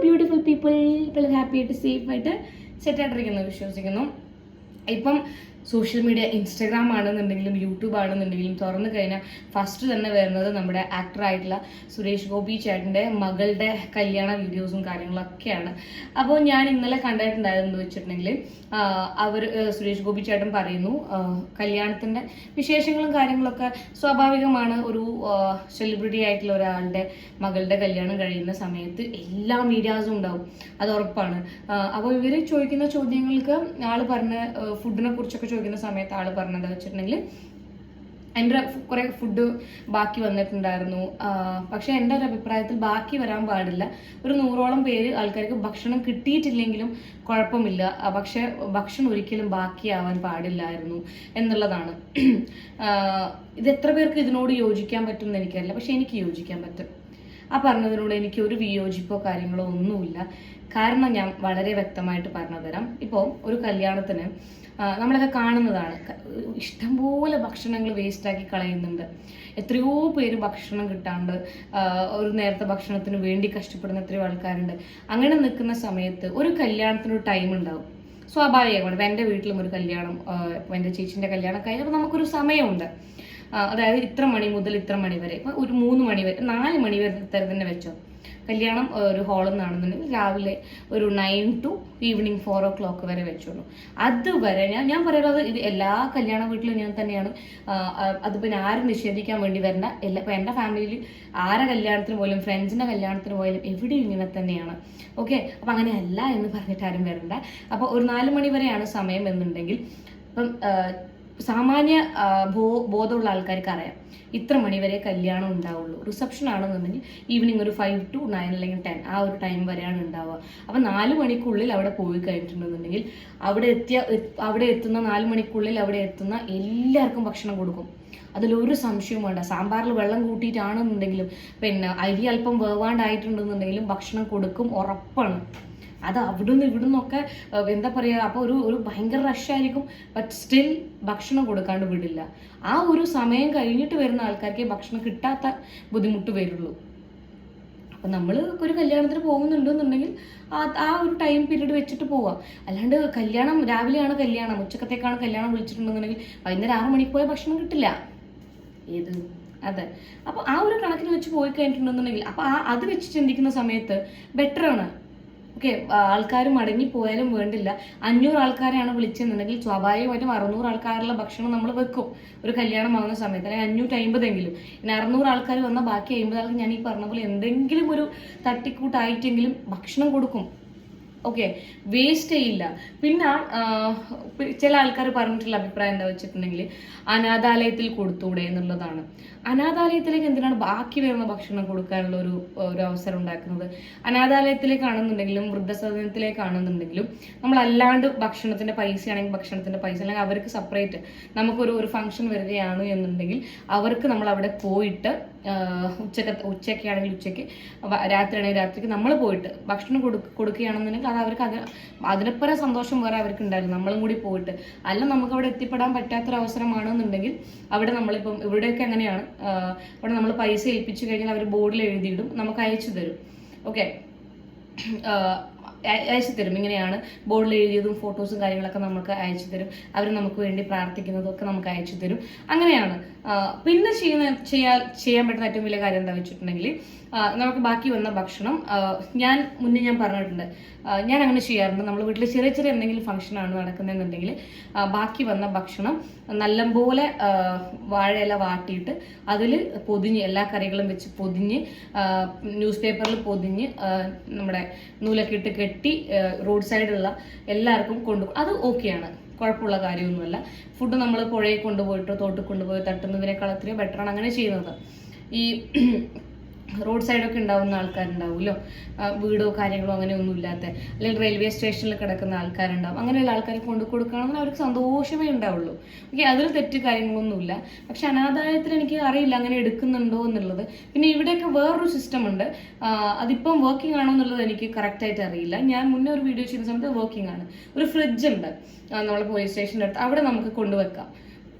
Beautiful people വളരെ happy ആയിട്ട് safe ആയിട്ട് സെറ്റ് ആയിട്ടിരിക്കുന്നു വിശ്വസിക്കുന്നു. ഇപ്പം സോഷ്യൽ മീഡിയ ഇൻസ്റ്റാഗ്രാം ആണെന്നുണ്ടെങ്കിലും യൂട്യൂബ് ആണെന്നുണ്ടെങ്കിലും തുറന്നു കഴിഞ്ഞാൽ ഫസ്റ്റ് തന്നെ വരുന്നത് നമ്മുടെ ആക്ടറായിട്ടുള്ള സുരേഷ് ഗോപി ചേട്ടൻ്റെ മകളുടെ കല്യാണ വീഡിയോസും കാര്യങ്ങളൊക്കെയാണ്. അപ്പോൾ ഞാൻ ഇന്നലെ കണ്ടിട്ടുണ്ടായതെന്ന് വെച്ചിട്ടുണ്ടെങ്കിൽ സുരേഷ് ഗോപി ചേട്ടൻ പറയുന്നു കല്യാണത്തിൻ്റെ വിശേഷങ്ങളും കാര്യങ്ങളൊക്കെ സ്വാഭാവികമാണ്. ഒരു സെലിബ്രിറ്റി ആയിട്ടുള്ള ഒരാളുടെ മകളുടെ കല്യാണം കഴിയുന്ന സമയത്ത് എല്ലാ മീഡിയാസും ഉണ്ടാവും, അത് ഉറപ്പാണ്. അപ്പോൾ ഇവർ ചോദിക്കുന്ന ചോദ്യങ്ങൾക്ക് ആള് പറഞ്ഞ ഫുഡിനെ കുറിച്ചൊക്കെ ചോദിക്കുന്ന സമയത്ത് ആള് പറഞ്ഞത് വെച്ചിട്ടുണ്ടെങ്കിൽ എൻ്റെ കുറെ ഫുഡ് ബാക്കി വന്നിട്ടുണ്ടായിരുന്നു, പക്ഷെ എൻ്റെ ഒരു അഭിപ്രായത്തിൽ ബാക്കി വരാൻ പാടില്ല. ഒരു 100ഓളം പേര് ആൾക്കാർക്ക് ഭക്ഷണം കിട്ടിയിട്ടില്ലെങ്കിലും കുഴപ്പമില്ല, പക്ഷെ ഭക്ഷണം ഒരിക്കലും ബാക്കിയാവാൻ പാടില്ലായിരുന്നു എന്നുള്ളതാണ്. ഇത് എത്ര പേർക്ക് ഇതിനോട് യോജിക്കാൻ പറ്റും എന്ന് എനിക്കറിയില്ല, പക്ഷെ എനിക്ക് യോജിക്കാൻ പറ്റും. ആ പറഞ്ഞതിനോട് എനിക്ക് ഒരു വിയോജിപ്പോ കാര്യങ്ങളോ ഒന്നുമില്ല. കാരണം ഞാൻ വളരെ വ്യക്തമായിട്ട് പറഞ്ഞു തരാം. ഇപ്പോൾ ഒരു കല്യാണത്തിന് നമ്മളൊക്കെ കാണുന്നതാണ്, ഇഷ്ടംപോലെ ഭക്ഷണങ്ങൾ വേസ്റ്റാക്കി കളയുന്നുണ്ട്. എത്രയോ പേര് ഭക്ഷണം കിട്ടാണ്ട് ഒരു നേരത്തെ ഭക്ഷണത്തിന് വേണ്ടി കഷ്ടപ്പെടുന്ന എത്രയോ ആൾക്കാരുണ്ട്. അങ്ങനെ നിൽക്കുന്ന സമയത്ത് ഒരു കല്യാണത്തിനൊരു ടൈം ഉണ്ടാവും, സ്വാഭാവികമാണ്. ഇപ്പം എൻ്റെ വീട്ടിലും ഒരു കല്യാണം, എൻ്റെ ചേച്ചിൻ്റെ കല്യാണം കഴിഞ്ഞപ്പോൾ നമുക്കൊരു സമയമുണ്ട്. അതായത് ഇത്ര മണി മുതൽ ഇത്ര മണി വരെ, ഇപ്പം ഒരു 3 മണി വരെ 4 മണി വരെ തന്നെ വെച്ചോ. കല്യാണം ഒരു ഹാളിൽ നിന്നാണെന്നുണ്ടെങ്കിൽ രാവിലെ ഒരു 9 to ഈവനിങ് 4 o'clock വരെ വെച്ചോളൂ. അതുവരെ ഞാൻ പറയുന്നത് ഇത് എല്ലാ കല്യാണ വീട്ടിലും ഞാൻ തന്നെയാണ്. അത് പിന്നെ ആരും നിഷേധിക്കാൻ വേണ്ടി വരണ്ട. ഇപ്പം എൻ്റെ ഫാമിലിയിൽ ആരെ കല്യാണത്തിന് പോലും ഫ്രണ്ട്സിൻ്റെ കല്യാണത്തിന് പോയാലും എവിടെയും ഇങ്ങനെ തന്നെയാണ്. ഓക്കെ, അപ്പം അങ്ങനെയല്ല എന്ന് പറഞ്ഞിട്ട് ആരും വരണ്ട. അപ്പോൾ ഒരു 4 മണി വരെയാണ് സമയം എന്നുണ്ടെങ്കിൽ ഇപ്പം സാമാന്യ ബോധമുള്ള ആൾക്കാർക്ക് അറിയാം ഇത്ര മണിവരെ കല്യാണം ഉണ്ടാവുള്ളൂ. റിസപ്ഷൻ ആണെന്നുണ്ടെങ്കിൽ ഈവനിങ് ഒരു 5 to 9 അല്ലെങ്കിൽ 10 ആ ഒരു ടൈം വരെയാണ് ഉണ്ടാവുക. അപ്പം 4 മണിക്കുള്ളിൽ അവിടെ പോയി കഴിഞ്ഞിട്ടുണ്ടെന്നുണ്ടെങ്കിൽ അവിടെ എത്തുന്ന 4 മണിക്കുള്ളിൽ അവിടെ എത്തുന്ന എല്ലാവർക്കും ഭക്ഷണം കൊടുക്കും. അതിലൊരു സംശയവും വേണ്ട. സാമ്പാറിൽ വെള്ളം കൂട്ടിയിട്ടാണെന്നുണ്ടെങ്കിലും പിന്നെ അരി അല്പം വേവാണ്ടായിട്ടുണ്ടെന്നുണ്ടെങ്കിലും ഭക്ഷണം കൊടുക്കും, ഉറപ്പാണ്. അത് അവിടുന്ന് ഇവിടുന്നൊക്കെ എന്താ പറയുക, അപ്പോൾ ഒരു ഭയങ്കര റഷായിരിക്കും. ബട്ട് സ്റ്റിൽ ഭക്ഷണം കൊടുക്കാണ്ട് വിടില്ല. ആ ഒരു സമയം കഴിഞ്ഞിട്ട് വരുന്ന ആൾക്കാർക്ക് ഭക്ഷണം കിട്ടാത്ത ബുദ്ധിമുട്ട് വരുള്ളൂ. അപ്പം നമ്മൾ ഒരു കല്യാണത്തിന് പോകുന്നുണ്ടെന്നുണ്ടെങ്കിൽ ആ ഒരു ടൈം പീരീഡ് വെച്ചിട്ട് പോവാം. അല്ലാണ്ട് കല്യാണം രാവിലെയാണ് കല്യാണം, ഉച്ചക്കത്തേക്കാണ് കല്യാണം വിളിച്ചിട്ടുണ്ടെന്നുണ്ടെങ്കിൽ വൈകുന്നേരം 6 മണിക്ക് പോയ ഭക്ഷണം കിട്ടില്ല. അതെ. അപ്പോൾ ആ ഒരു കണക്കിന് വെച്ച് പോയി കഴിഞ്ഞിട്ടുണ്ടെന്നുണ്ടെങ്കിൽ അപ്പോൾ അത് വെച്ച് ചിന്തിക്കുന്ന സമയത്ത് ബെറ്ററാണ്. ഓക്കെ, ആൾക്കാർ മടങ്ങിപ്പോയാലും വേണ്ടില്ല. 500 ആൾക്കാരെയാണ് വിളിച്ചെന്നുണ്ടെങ്കിൽ സ്വാഭാവികമായിട്ടും 600 ആൾക്കാരുള്ള ഭക്ഷണം നമ്മൾ വെക്കും ഒരു കല്യാണം ആവുന്ന സമയത്ത്, അല്ലെങ്കിൽ 550 എങ്കിലും. ഇനി 600 ആൾക്കാർ വന്നാൽ ബാക്കി 50 ആൾക്ക് ഞാൻ ഈ പറഞ്ഞ പോലെ എന്തെങ്കിലും ഒരു തട്ടിക്കൂട്ടായിട്ടെങ്കിലും ഭക്ഷണം കൊടുക്കും. ഓക്കെ, വേസ്റ്റ് ചെയ്യില്ല. പിന്നെ ചില ആൾക്കാർ പറഞ്ഞിട്ടുള്ള അഭിപ്രായം എന്താ വെച്ചിട്ടുണ്ടെങ്കിൽ അനാഥാലയത്തിൽ കൊടുത്തൂടെ എന്നുള്ളതാണ്. അനാഥാലയത്തിലേക്ക് എന്തിനാണ് ബാക്കി വരുന്ന ഭക്ഷണം കൊടുക്കാനുള്ള ഒരു അവസരം ഉണ്ടാക്കുന്നത്? അനാഥാലയത്തിലേക്കാണെന്നുണ്ടെങ്കിലും വൃദ്ധസദനത്തിലേക്കാണെന്നുണ്ടെങ്കിലും നമ്മളല്ലാണ്ട് ഭക്ഷണത്തിന്റെ പൈസയാണെങ്കിൽ ഭക്ഷണത്തിന്റെ പൈസ, അല്ലെങ്കിൽ അവർക്ക് സെപ്പറേറ്റ് നമുക്കൊരു ഫംഗ്ഷൻ വരികയാണ് എന്നുണ്ടെങ്കിൽ അവർക്ക് നമ്മൾ അവിടെ പോയിട്ട് ഉച്ചയ്ക്ക് ആണെങ്കിൽ ഉച്ചയ്ക്ക്, രാത്രിയാണെങ്കിൽ രാത്രിക്ക് നമ്മൾ പോയിട്ട് ഭക്ഷണം കൊടുക്കുകയാണെന്നുണ്ടെങ്കിൽ അത് അവർക്ക് അതിനെപ്പുറം സന്തോഷം വേറെ അവർക്ക് ഉണ്ടായിരുന്നു, നമ്മളും കൂടി പോയിട്ട്. അല്ല നമുക്ക് അവിടെ എത്തിപ്പെടാൻ പറ്റാത്തൊരവസരമാണെന്നുണ്ടെങ്കിൽ അവിടെ നമ്മളിപ്പം ഇവിടെയൊക്കെ എങ്ങനെയാണ്, അവിടെ നമ്മൾ പൈസ ഏൽപ്പിച്ചു കഴിഞ്ഞാൽ അവർ ബോർഡിൽ എഴുതിയിടും, നമുക്ക് അയച്ചു തരും. ഓക്കെ, അയച്ചു തരും. ഇങ്ങനെയാണ് ബോർഡിൽ എഴുതിയതും ഫോട്ടോസും കാര്യങ്ങളൊക്കെ നമുക്ക് അയച്ചു തരും. അവർ നമുക്ക് വേണ്ടി പ്രാർത്ഥിക്കുന്നതും ഒക്കെ നമുക്ക് അയച്ചു തരും. അങ്ങനെയാണ്. പിന്നെ ചെയ്യാൻ പറ്റുന്ന ഏറ്റവും വലിയ കാര്യം എന്താ വെച്ചിട്ടുണ്ടെങ്കിൽ നമുക്ക് ബാക്കി വന്ന ഭക്ഷണം മുന്നേ ഞാൻ പറഞ്ഞിട്ടുണ്ട്, ഞാൻ അങ്ങനെ ചെയ്യാറുണ്ട്. നമ്മൾ വീട്ടിൽ ചെറിയ ചെറിയ എന്തെങ്കിലും ഫംഗ്ഷനാണ് നടക്കുന്നതെന്നുണ്ടെങ്കിൽ ബാക്കി വന്ന ഭക്ഷണം നല്ലപോലെ വാഴയില വാട്ടിയിട്ട് അതിൽ പൊതിഞ്ഞ് എല്ലാ കറികളും വെച്ച് പൊതിഞ്ഞ് ന്യൂസ് പേപ്പറിൽ പൊതിഞ്ഞ് നമ്മുടെ നൂലൊക്കെ ഇട്ട് കെട്ടി റോഡ് സൈഡിലുള്ള എല്ലാവർക്കും കൊണ്ടുപോകും. അത് ഓക്കെയാണ്, കുഴപ്പമുള്ള കാര്യമൊന്നുമല്ല. ഫുഡ് നമ്മൾ പുഴയിൽ കൊണ്ടുപോയിട്ടോ തോട്ടിൽ കൊണ്ടുപോയി തട്ടുന്നതിനേക്കാൾ എത്രയോ ബെറ്ററാണ് അങ്ങനെ ചെയ്യുന്നത്. ഈ റോഡ് സൈഡൊക്കെ ഉണ്ടാവുന്ന ആൾക്കാരുണ്ടാവുമല്ലോ, വീടോ കാര്യങ്ങളോ അങ്ങനെയൊന്നും ഇല്ലാത്ത, അല്ലെങ്കിൽ റെയിൽവേ സ്റ്റേഷനിൽ കിടക്കുന്ന ആൾക്കാരുണ്ടാവും. അങ്ങനെയുള്ള ആൾക്കാരെ കൊണ്ടു കൊടുക്കുകയാണെങ്കിൽ അവർക്ക് സന്തോഷമേ ഉണ്ടാവുള്ളൂ. ഓക്കെ, അതിൽ തെറ്റ് കാര്യങ്ങളൊന്നുമില്ല. പക്ഷെ അനാഥാലയത്തിൽ എനിക്ക് അറിയില്ല അങ്ങനെ എടുക്കുന്നുണ്ടോ എന്നുള്ളത്. പിന്നെ ഇവിടെയൊക്കെ വേറൊരു സിസ്റ്റം ഉണ്ട്, അതിപ്പം വർക്കിംഗ് ആണോ എന്നുള്ളത് എനിക്ക് കറക്റ്റായിട്ട് അറിയില്ല. ഞാൻ മുന്നേ ഒരു വീഡിയോ ചെയ്യുന്ന സമയത്ത് വർക്കിംഗ് ആണ്. ഒരു ഫ്രിഡ്ജ് ഉണ്ട് നമ്മളെ പോലീസ് സ്റ്റേഷൻ്റെ അടുത്ത്, അവിടെ നമുക്ക് കൊണ്ടുവെക്കാം.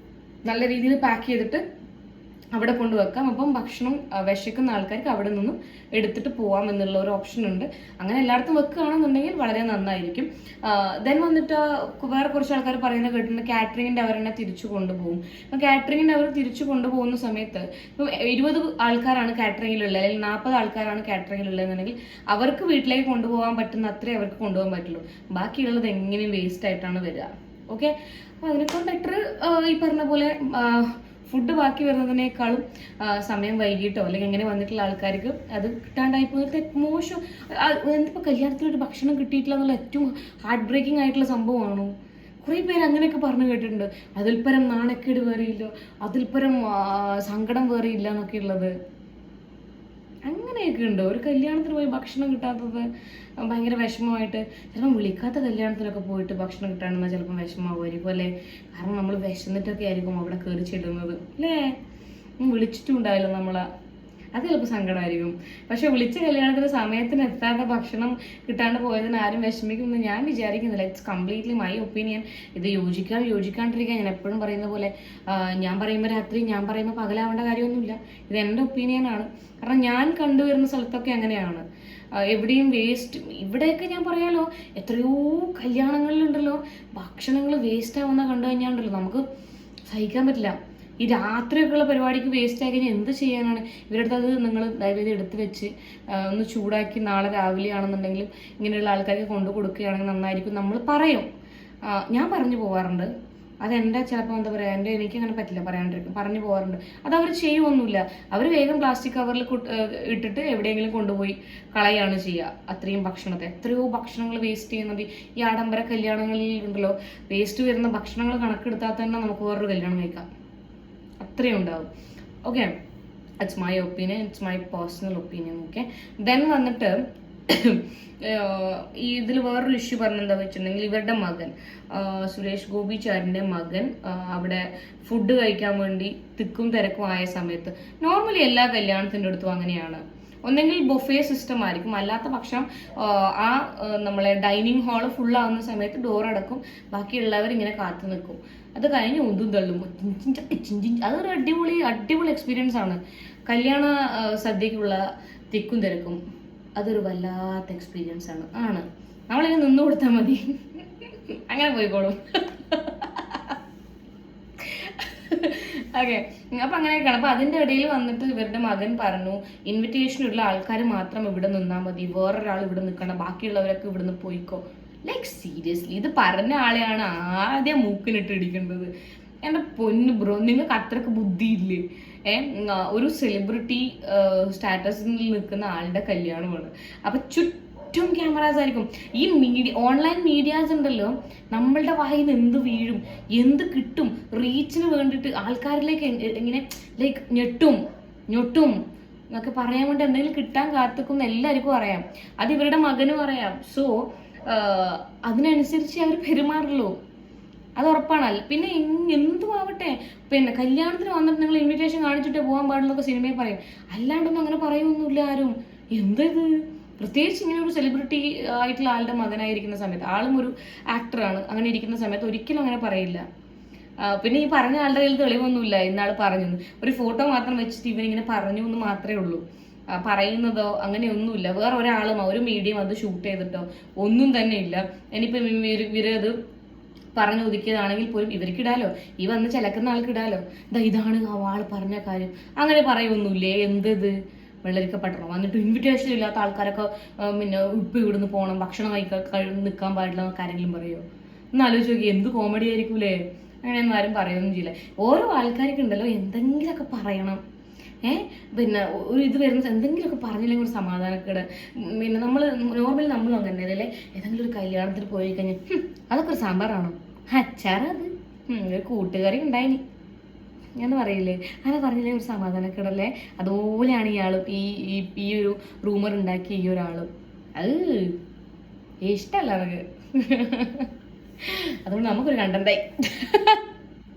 നല്ല രീതിയിൽ പാക്ക് ചെയ്തിട്ട് അവിടെ കൊണ്ടുവെക്കാം. അപ്പം ഭക്ഷണം വിശക്കുന്ന ആൾക്കാർക്ക് അവിടെ നിന്നും എടുത്തിട്ട് പോവാം എന്നുള്ള ഒരു ഓപ്ഷൻ ഉണ്ട്. അങ്ങനെ എല്ലായിടത്തും വെക്കുകയാണെന്നുണ്ടെങ്കിൽ വളരെ നന്നായിരിക്കും. ദെൻ വന്നിട്ട് വേറെ കുറച്ച് ആൾക്കാർ പറയുന്നത് കേട്ടിട്ടുണ്ട് കാറ്ററിങ്ങിൻ്റെ അവർ തന്നെ തിരിച്ചു കൊണ്ടുപോകും. അപ്പം കാറ്ററിങ്ങിൻ്റെ അവർ തിരിച്ചു കൊണ്ടുപോകുന്ന സമയത്ത് ഇപ്പം 20 ആൾക്കാരാണ് കാറ്ററിങ്ങിലുള്ളത്, അല്ലെങ്കിൽ 40 ആൾക്കാരാണ് കാറ്ററിങ്ങിലുള്ളതെന്നുണ്ടെങ്കിൽ അവർക്ക് വീട്ടിലേക്ക് കൊണ്ടുപോകാൻ പറ്റുന്ന അത്രേ അവർക്ക് കൊണ്ടുപോകാൻ പറ്റുള്ളൂ. ബാക്കിയുള്ളത് എങ്ങനെയും വേസ്റ്റ് ആയിട്ടാണ് വരിക. ഓക്കെ, അപ്പോൾ അതിനേക്കാൾ ബെറ്റർ ഈ പറഞ്ഞ പോലെ ഫുഡ് ബാക്കി വരുന്നതിനേക്കാളും സമയം വൈകിട്ടോ അല്ലെങ്കിൽ എങ്ങനെ വന്നിട്ടുള്ള ആൾക്കാർക്ക് അത് കിട്ടാണ്ടായി പോയിട്ട് മോശം. എന്തിപ്പോൾ കല്യാണത്തിലൊരു ഭക്ഷണം കിട്ടിയിട്ടില്ല എന്നുള്ള ഏറ്റവും ഹാർട്ട് ബ്രേക്കിംഗ് ആയിട്ടുള്ള സംഭവമാണോ? കുറേ പേര് അങ്ങനെയൊക്കെ പറഞ്ഞു കേട്ടിട്ടുണ്ട്. അതിൽ പരം നാണക്കേട് വേറെയില്ല, അതിൽ പരം സങ്കടം വേറെയില്ല എന്നൊക്കെ ഉള്ളത്. അങ്ങനെയൊക്കെ ഉണ്ടോ? ഒരു കല്യാണത്തിന് പോയി ഭക്ഷണം കിട്ടാത്തത് ഭയങ്കര വിഷമമായിട്ട്, ചിലപ്പോൾ വിളിക്കാത്ത കല്യാണത്തിനൊക്കെ പോയിട്ട് ഭക്ഷണം കിട്ടാണെന്നാൽ ചിലപ്പോൾ വിഷമമാകുമായിരിക്കും അല്ലേ? കാരണം നമ്മൾ വിശന്നിട്ടൊക്കെ ആയിരിക്കും അവിടെ കയറി ചെല്ലുന്നത് അല്ലേ? വിളിച്ചിട്ടും ഉണ്ടാവില്ല നമ്മളെ, അത് ചിലപ്പോൾ സങ്കടമായിരിക്കും. പക്ഷെ വിളിച്ച കല്യാണത്തിന് സമയത്തിന് എത്താത്ത ഭക്ഷണം കിട്ടാണ്ട് പോയതിന് ആരും വിഷമിക്കുമെന്ന് ഞാൻ വിചാരിക്കുന്നില്ല. It's completely my opinion. ഇത് യോജിക്കാണ്ടിരിക്കാൻ ഞാൻ എപ്പോഴും പറയുന്ന പോലെ ഞാൻ പറയുമ്പോൾ രാത്രി, ഞാൻ പറയുമ്പോൾ പകലാവേണ്ട കാര്യമൊന്നുമില്ല. ഇത് എൻ്റെ ഒപ്പീനിയനാണ്. കാരണം ഞാൻ കണ്ടുവരുന്ന സ്ഥലത്തൊക്കെ അങ്ങനെയാണ്. എവിടെയും വേസ്റ്റ്, ഇവിടെയൊക്കെ ഞാൻ പറയാലോ എത്രയോ കല്യാണങ്ങളിലുണ്ടല്ലോ ഭക്ഷണങ്ങൾ വേസ്റ്റ് ആവുന്ന കണ്ടു കഴിഞ്ഞാണ്ടല്ലോ നമുക്ക് സഹിക്കാൻ പറ്റില്ല. ഈ രാത്രിയൊക്കെയുള്ള പരിപാടിക്ക് വേസ്റ്റ് ആയി കഴിഞ്ഞാൽ എന്ത് ചെയ്യാനാണ്? ഇവരുടെ അത് നിങ്ങൾ ദയവേദി എടുത്ത് വെച്ച് ഒന്ന് ചൂടാക്കി നാളെ രാവിലെ ആണെന്നുണ്ടെങ്കിലും ഇങ്ങനെയുള്ള ആൾക്കാർക്ക് കൊണ്ടു കൊടുക്കുകയാണെങ്കിൽ നന്നായിരിക്കും നമ്മൾ പറയും. ഞാൻ പറഞ്ഞു പോകാറുണ്ട്. അതെൻ്റെ ചിലപ്പോൾ എന്താ പറയുക, എനിക്ക് അങ്ങനെ പറ്റില്ല പറയാണ്ടിരിക്കും, പറഞ്ഞു പോകാറുണ്ട്. അത് അവർ ചെയ്യുമൊന്നുമില്ല. അവർ വേഗം പ്ലാസ്റ്റിക് കവറിൽ ഇട്ടിട്ട് എവിടെയെങ്കിലും കൊണ്ടുപോയി കളയാണ് ചെയ്യുക. അത്രയും ഭക്ഷണത്തെ, എത്രയോ ഭക്ഷണങ്ങൾ വേസ്റ്റ് ചെയ്യുന്നത് ഈ ആഡംബര കല്യാണങ്ങളിൽ ഉണ്ടല്ലോ. വേസ്റ്റ് വരുന്ന ഭക്ഷണങ്ങൾ കണക്കെടുത്താൽ തന്നെ നമുക്ക് വേറൊരു കല്യാണം കഴിക്കാം, അത്രയും ഉണ്ടാവും. Okay, it's my opinion, it's my personal opinion. Okay, then വന്നിട്ട് ഈ ഇതിൽ വേറൊരു ഇഷ്യൂ പറഞ്ഞെന്താ വെച്ചിട്ടുണ്ടെങ്കിൽ ഇവരുടെ മകൻ സുരേഷ് ഗോപി ചാരിൻ്റെ മകൻ അവിടെ ഫുഡ് കഴിക്കാൻ വേണ്ടി തിക്കും തിരക്കും ആയ സമയത്ത്, നോർമലി എല്ലാ കല്യാണത്തിൻ്റെ അടുത്തും അങ്ങനെയാണ്, ഒന്നെങ്കിൽ ബൊഫേ സിസ്റ്റം ആയിരിക്കും, അല്ലാത്ത പക്ഷം നമ്മളെ ഡൈനിങ് ഹാള് ഫുള്ളാവുന്ന സമയത്ത് ഡോർ അടക്കും, ബാക്കിയുള്ളവർ ഇങ്ങനെ കാത്തു നിൽക്കും. അത് കഴിഞ്ഞ് ഒന്നും തള്ളും, അതൊരു അടിപൊളി എക്സ്പീരിയൻസ് ആണ്. കല്യാണ സദ്യക്കുള്ള തിക്കും തിരക്കും അതൊരു വല്ലാത്ത എക്സ്പീരിയൻസ് ആണ്. നമ്മളിങ്ങനെ നിന്ന് കൊടുത്താൽ മതി, അങ്ങനെ പോയിക്കോളും. ഓക്കെ, അപ്പൊ അങ്ങനെയൊക്കെയാണ്. അപ്പൊ അതിന്റെ ഇടയിൽ വന്നിട്ട് ഇവരുടെ മകൻ പറഞ്ഞു ഇൻവിറ്റേഷനുള്ള ആൾക്കാർ മാത്രം ഇവിടെ നിന്നാൽ മതി, വേറൊരാൾ ഇവിടെ നിൽക്കണം, ബാക്കിയുള്ളവരൊക്കെ ഇവിടുന്ന് പോയിക്കോ. ലൈക്ക് സീരിയസ്ലി, ഇത് പറഞ്ഞ ആളെയാണ് ആദ്യം മൂക്കിനിട്ട് ഇടിക്കേണ്ടത്. എൻ്റെ പൊന്നു ബ്രോ, നിങ്ങൾക്ക് അത്രക്ക് ബുദ്ധിയില്ലേ? ഒരു സെലിബ്രിറ്റി സ്റ്റാറ്റസിൽ നിൽക്കുന്ന ആളുടെ കല്യാണമാണ്. അപ്പൊ ചുറ്റും ക്യാമറാസ് ആയിരിക്കും. ഈ ഓൺലൈൻ മീഡിയാസ് ഉണ്ടല്ലോ, നമ്മളുടെ വായിൽ നിന്ന് എന്ത് വീഴും, എന്ത് കിട്ടും, റീച്ചിന് വേണ്ടിയിട്ട് ആൾക്കാരിലേക്ക് ഇങ്ങനെ ലൈക്ക് ഞെട്ടും എന്നൊക്കെ പറയാൻ വേണ്ടി എന്തെങ്കിലും കിട്ടാൻ കാത്തിക്കുന്ന എല്ലാവർക്കും അറിയാം. അത് ഇവരുടെ മകനും അറിയാം. സോ അതിനനുസരിച്ച് അവർ പെരുമാറുള്ളൂ, അത് ഉറപ്പാണല്ലോ. പിന്നെ എന്തും ആവട്ടെ, പിന്നെ കല്യാണത്തിന് വന്നിട്ട് നിങ്ങൾ ഇൻവിറ്റേഷൻ കാണിച്ചിട്ടേ പോകാൻ പാടുള്ളൊക്കെ സിനിമയിൽ പറയും, അല്ലാണ്ടൊന്നും അങ്ങനെ പറയുമൊന്നുമില്ല ആരും. എന്തത്, പ്രത്യേകിച്ച് ഇങ്ങനെ ഒരു സെലിബ്രിറ്റി ആയിട്ടുള്ള ആളുടെ മകനായിരിക്കുന്ന സമയത്ത്, ആളും ഒരു ആക്ടറാണ്, അങ്ങനെ ഇരിക്കുന്ന സമയത്ത് ഒരിക്കലും അങ്ങനെ പറയില്ല. പിന്നെ ഈ പറഞ്ഞ ആളുടെ കയ്യിൽ തെളിവൊന്നുമില്ല ഇന്നാൾ പറഞ്ഞു, ഒരു ഫോട്ടോ മാത്രം വെച്ചിട്ട് ഇവനിങ്ങനെ പറഞ്ഞു എന്ന് മാത്രമേ ഉള്ളൂ. പറയുന്നതോ അങ്ങനെയൊന്നുമില്ല. വേറെ ഒരാളും ഒരു മീഡിയം അത് ഷൂട്ട് ചെയ്തിട്ടോ ഒന്നും തന്നെ ഇല്ല. ഇനിയിപ്പം ഇവരത് പറഞ്ഞു ഒതുക്കിയതാണെങ്കിൽ പോലും ഇവർക്കിടാലോ, ഈ വന്ന് ചിലക്കുന്ന ആൾക്കിടാലോ, ഇതാണ് ആൾ പറഞ്ഞ കാര്യം, അങ്ങനെ പറയൊന്നുമില്ലേ? എന്തത് വെള്ളരിക്കപ്പെട്ടണം. വന്നിട്ട് ഇൻവിറ്റേഷൻ ഇല്ലാത്ത ആൾക്കാരൊക്കെ പിന്നെ ഇപ്പം ഇവിടുന്ന് പോകണം, ഭക്ഷണം നിൽക്കാൻ പാടില്ല എന്നൊക്കെ ആരെങ്കിലും പറയുമോ? ഒന്ന് ആലോചിച്ച് നോക്കി, എന്ത് കോമഡി ആയിരിക്കൂലേ? അങ്ങനെയൊന്നും ആരും പറയൊന്നും ചെയ്യില്ല. ഓരോ ആൾക്കാർക്ക് ഉണ്ടല്ലോ എന്തെങ്കിലുമൊക്കെ പറയണം. പിന്നെ ഒരു ഇത് വരുന്ന എന്തെങ്കിലുമൊക്കെ പറഞ്ഞില്ലെങ്കിൽ ഒരു സമാധാനക്കേട്. പിന്നെ നോർമലി നമ്മളും അങ്ങനെ അല്ലേ, ഏതെങ്കിലും ഒരു കല്യാണത്തിൽ പോയി കഴിഞ്ഞാൽ അതൊക്കെ ഒരു സാമ്പാറാണോ, അച്ചാറത്, ഒരു കൂട്ടുകറി ഉണ്ടായിനി എന്ന് പറയില്ലേ, അങ്ങനെ പറഞ്ഞില്ലേ ഒരു സമാധാനക്കേടല്ലേ? അതുപോലെയാണ് ഇയാളും ഈ ഒരു റൂമർ ഉണ്ടാക്കിയ ഈ ഒരാളും. അത് ഇഷ്ടമല്ല അവർക്ക്. അതുകൊണ്ട് നമുക്കൊരു കണ്ടന്റായി.